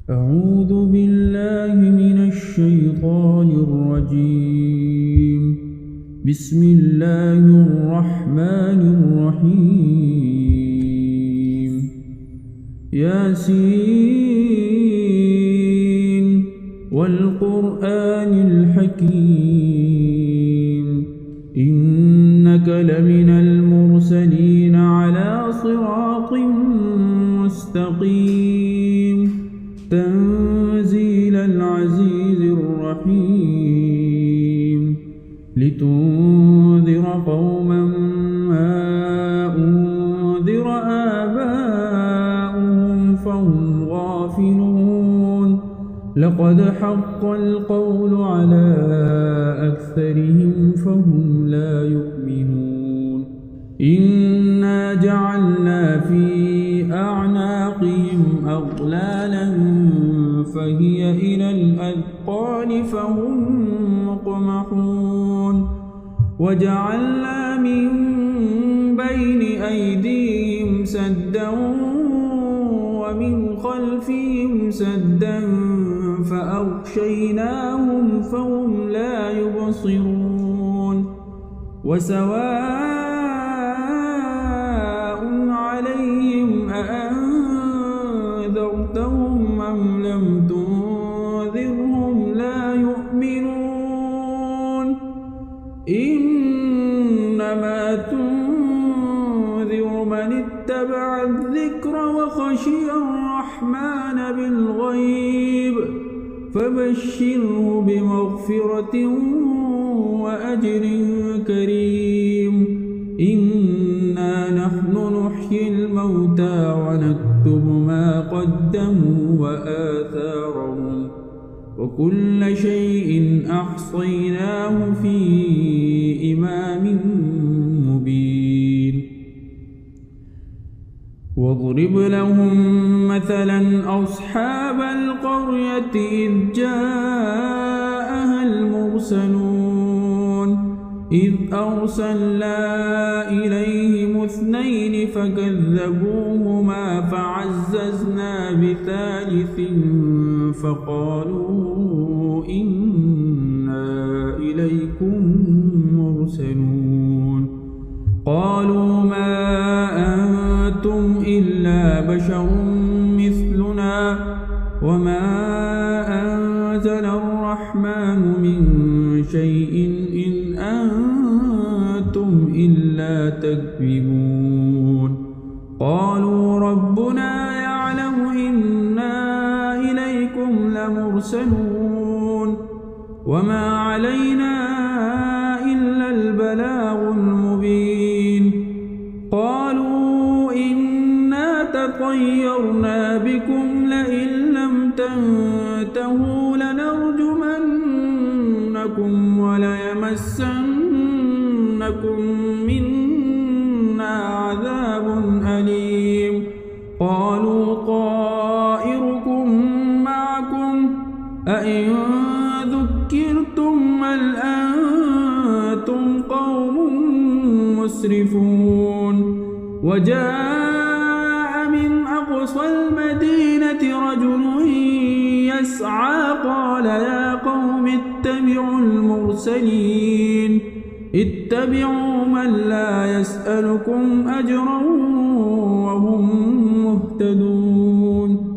أعوذ بالله من الشيطان الرجيم. بسم الله الرحمن الرحيم. ياسين والقرآن الحكيم إنك لمن المرسلين على صراط مستقيم تنزيل العزيز الرحيم لتنذر قوما ما أنذر آباؤهم فهم غافلون لقد حق القول على أكثرهم فهم لا يؤمنون إنا جعلنا في أعناقهم أغلالا فهي إلى الأذقان فهم مقمحون وجعلنا من بين أيديهم سدا ومن خلفهم سدا فأغشيناهم فهم لا يبصرون وسواء عليهم أأنذرتهم أم لم تنذرهم لا يؤمنون إنما تنذر من اتبع الذكر وخشي الرحمن بالغيب فبشره بمغفرة وأجر كريم إنا نحن نحيي الموتى ونكتب ما قدموا وآثارهم وكل شيء أحصيناه في إمام مبين واضرب لهم مثلا أصحاب القرية إذ جاءها المرسلون إذ أرسلنا إليهم اثنين فكذبوهما فعززنا بثالث فقالوا إنا إليكم مرسلون قالوا ما أنتم إلا بشر مثلنا وما أنزل الرحمن من شيء إن أنتم إلا تكذبون قالوا ربنا يعلم إنا إليكم لمرسلون وما علينا إلا البلاغ المبين قالوا إنا تطيرنا بكم لئن لم تنتهوا لنرجمنكم وليمسنكم منا عذاب أليم قالوا طائركم معكم أئن ذكرتم بل أنتم قوم مسرفون وجاء من أقصى المدينة رجل يسعى قال يا قوم اتبعوا المرسلين اتبعوا من لا يسألكم أجرا وهم مهتدون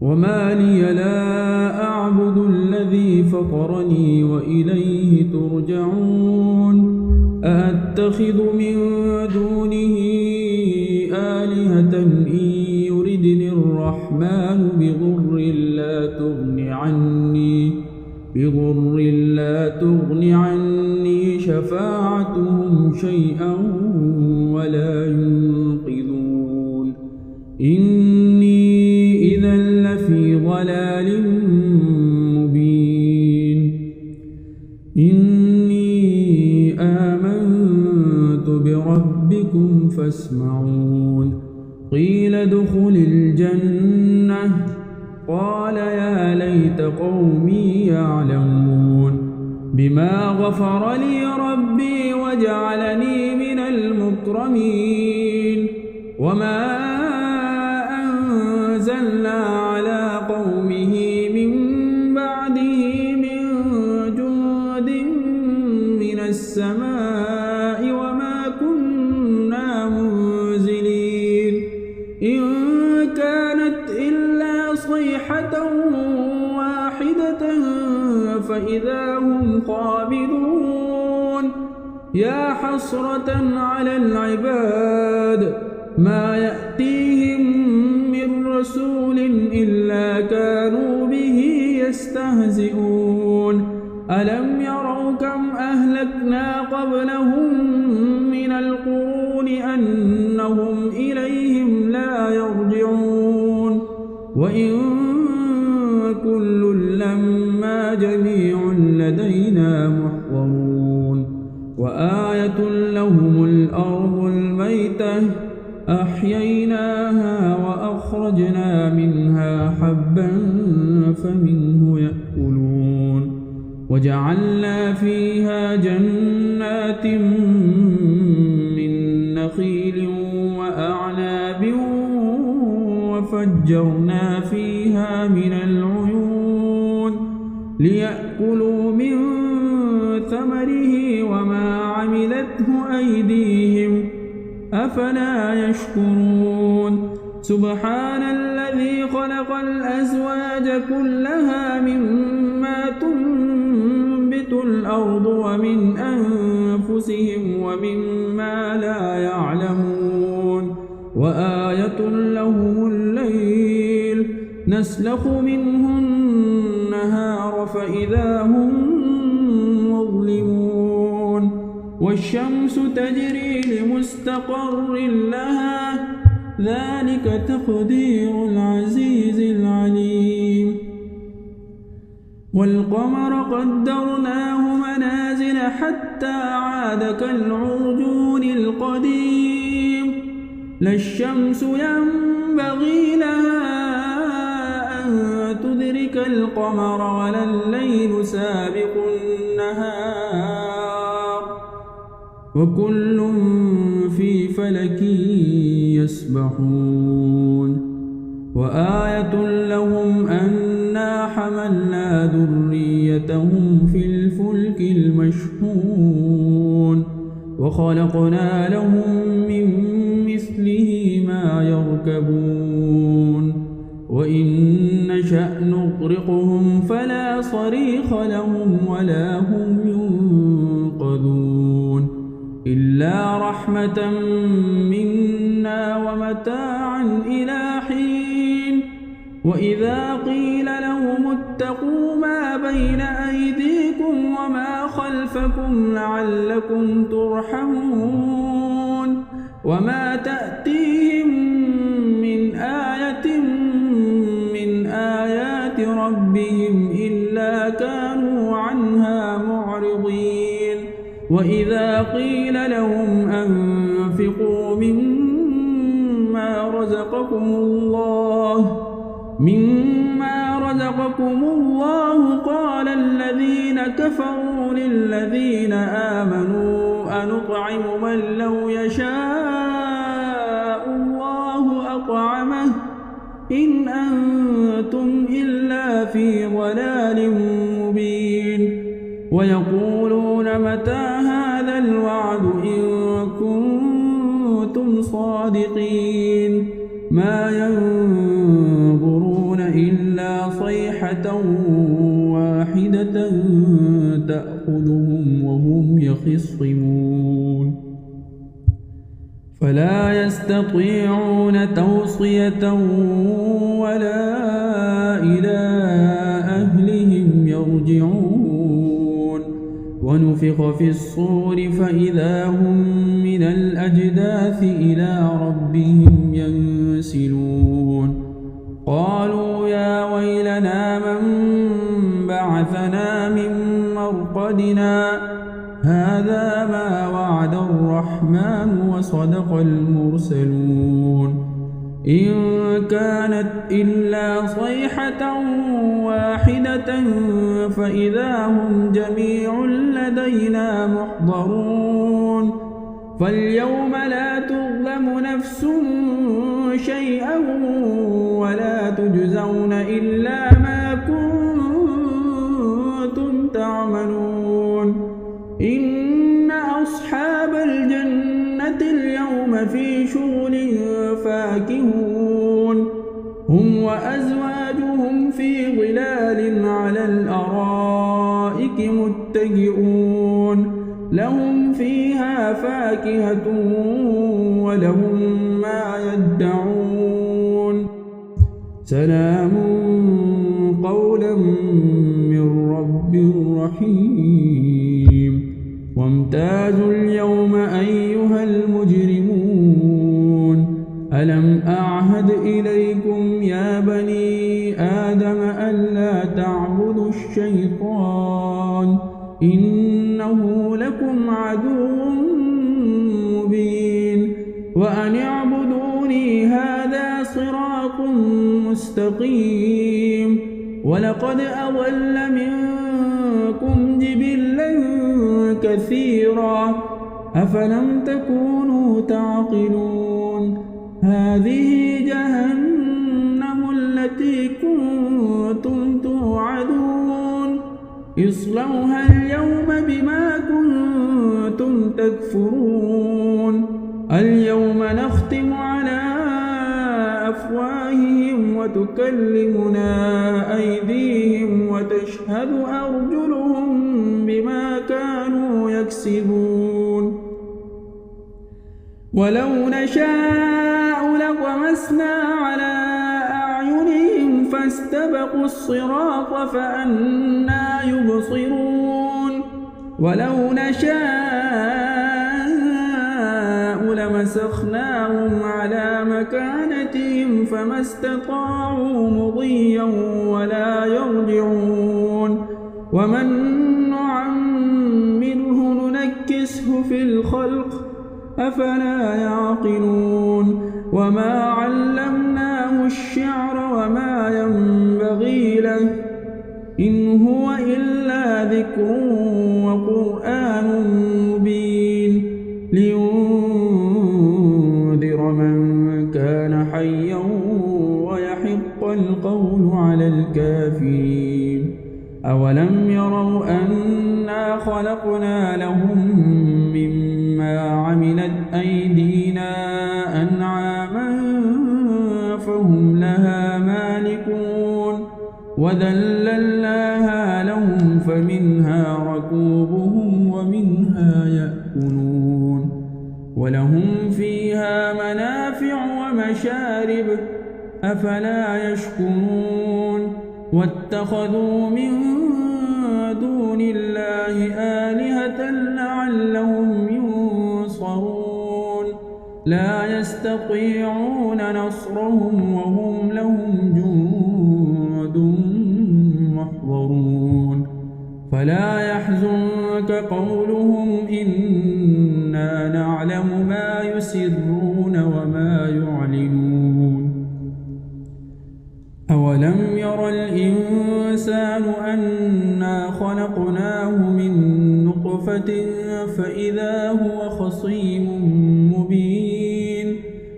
وما لي لا أعبد الذي فطرني وإليه ترجعون أأتخذ من دونه آلهة إن يردني الرحمن بضر لا تغن عني شفاعتهم شيئا ولا ينقذون إني إذا لفي ضلال مبين إني آمنت بربكم فاسمعون قيل ادخل الجنة قال يا ليت قومي يعلمون بما غفر لي ربي وجعلني من المكرمين وما أنزل أرسلنا على قومه من بعده من جند من السماء وما كنا منزلين إن كانت إلا صيحة واحدة فإذا هم خامدون يا حسرة على العباد ما يأتيهم من رسول إلا كانوا به يستهزئون ألم يروا كم أهلكنا قبلهم من القرون أنهم إليهم لا يرجعون وإن كل لما جميع لدينا محضرون وآية لهم الأرض الميتة أحييناها وأخرجنا منها حبا فمنه يأكلون وجعلنا فيها جنات من نخيل وأعناب وفجرنا فيها من العيون ليأكلوا من ثمره وما عملته أيديهم أفلا يشكرون سبحان الذي خلق الأزواج كلها مما تنبت الأرض ومن أنفسهم ومما لا يعلمون وآية لهم الليل نسلخ منه النهار فإذا هم مظلمون والشمس تجري لمستقر لها ذلك تقدير العزيز العليم والقمر قدرناه منازل حتى عاد كالعرجون القديم لا الشمس ينبغي لها أن تدرك القمر ولا الليل سابق النهار وكل في فلك يسبحون وآية لهم أنا حملنا ذريتهم في الفلك المشحون وخلقنا لهم من مثله ما يركبون وإن نشأ نغرقهم فلا صريخ لهم ولا هم ينقذون إلا رحمة منا ومتاعا إلى حين وإذا قيل لهم اتقوا ما بين أيديكم وما خلفكم لعلكم ترحمون وما تأتيهم من آية من آيات ربهم إلا كانوا عنها معرضين وإذا قيل لهم أنفقوا مما رزقكم الله قال الذين كفروا للذين آمنوا أنطعم من لو يشاء الله أطعمه إن أنتم إلا في ضلال مبين ويقولون متى هذا الوعد إن كنتم صادقين ما ينظرون إلا صيحة واحدة تأخذهم وهم يخصمون فلا يستطيعون توصية ولا إلى أهلهم يرجعون ونفخ في الصور فإذا هم من الأجداث إلى ربهم ينسلون قالوا يا ويلنا من بعثنا من مرقدنا هذا ما وعد الرحمن وصدق المرسلون إن كانت إلا صيحة واحدة فإذا هم جميع لدينا محضرون فاليوم لا تظلم نفس شيئا ولا تجزون إلا ما كنتم تعملون إن أصحاب الجنة اليوم في شغل فاكهون هم وأزواجهم في ظلال على الأرائك متكئون لهم فيها فاكهة ولهم ما يدعون سلام قولا من رب رحيم وامتازوا اليوم أيها المجرمون ألم أعهد إليكم يا بني آدم ألا تعبدوا الشيطان إنه لكم عدو مبين وأن اعبدوني هذا صراط مستقيم ولقد أضل منكم جبلا كثيرا أفلم تكونوا تعقلون هذه جهنم التي كنتم توعدون اصلوها اليوم بما كنتم تكفرون اليوم نختم على أفواههم وتكلمنا أيديهم وتشهد أرجلهم بما كانوا يكسبون ولو نشاء لطمسنا على أعينهم فاستبقوا الصراط فأنى يبصرون ولو نشاء لمسخناهم على مكانتهم فما استطاعوا مضيا ولا يرجعون ومن نعمره ننكسه في الخلق أفلا يعقلون وما علمناه الشعر وما ينبغي له إن هو إلا ذكر وقرآن مبين لينذر من كان حيا ويحق القول على الكافرين أولم يروا أنا خلقنا لهم مما عملت أيدينا أنعاما فهم لها مالكون وذللناها لهم فمنها ركوبهم ومنها يأكلون ولهم فيها منافع ومشارب أفلا يشكرون واتخذوا من دون الله آلهة لعلهم ينصرون لا يستطيعون نصرهم وهم لهم جند محضرون فلا يحزنك قولهم إنا نعلم ما يسرون وما يعلنون أولم ير الإنسان أنا خلقناه من نطفة فإذا هو خصيم مبين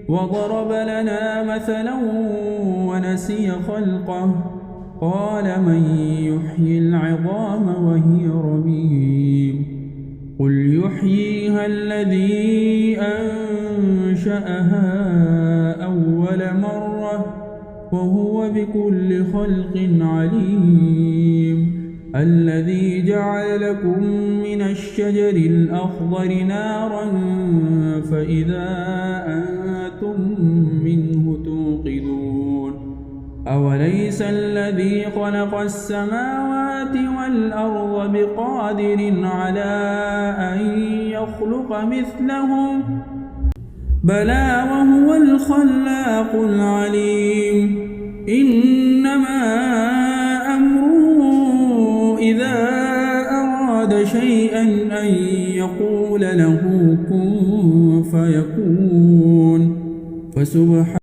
وضرب لنا مثلا ونسي خلقه قال من يحيي العظام وهي رميم قل يحييها الذي أنشأها أول مرة وهو بكل خلق عليم الذي جعل لكم من الشجر الأخضر نارا فإذا أنتم منه توقدون أوليس الذي خلق السماوات والأرض بقادر على أن يخلق مثلهم بلى وهو الخلاق العليم إنما أمره إذا أراد شيئا أن يقول له كن فيكون فسبحان